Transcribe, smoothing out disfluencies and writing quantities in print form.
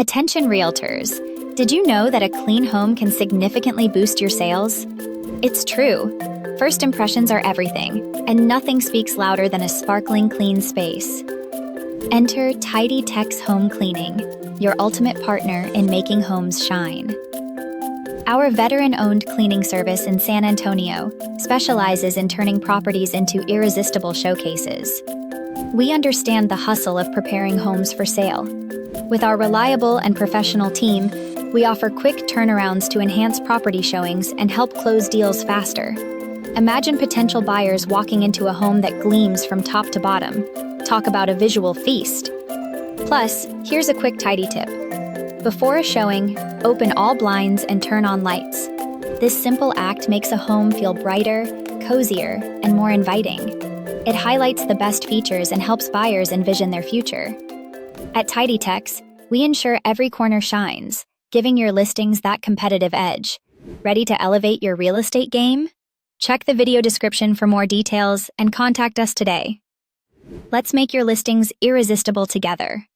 Attention realtors. Did you know that a clean home can significantly boost your sales? It's true. First impressions are everything, and nothing speaks louder than a sparkling clean space. Enter TidyTex Home Cleaning, your ultimate partner in making homes shine. Our veteran-owned cleaning service in San Antonio specializes in turning properties into irresistible showcases. We understand the hustle of preparing homes for sale. With our reliable and professional team, we offer quick turnarounds to enhance property showings and help close deals faster. Imagine potential buyers walking into a home that gleams from top to bottom. Talk about a visual feast. Plus, here's a quick tidy tip. Before a showing, open all blinds and turn on lights. This simple act makes a home feel brighter, cozier, and more inviting. It highlights the best features and helps buyers envision their future. At TidyTex, we ensure every corner shines, giving your listings that competitive edge. Ready to elevate your real estate game? Check the video description for more details and contact us today. Let's make your listings irresistible together.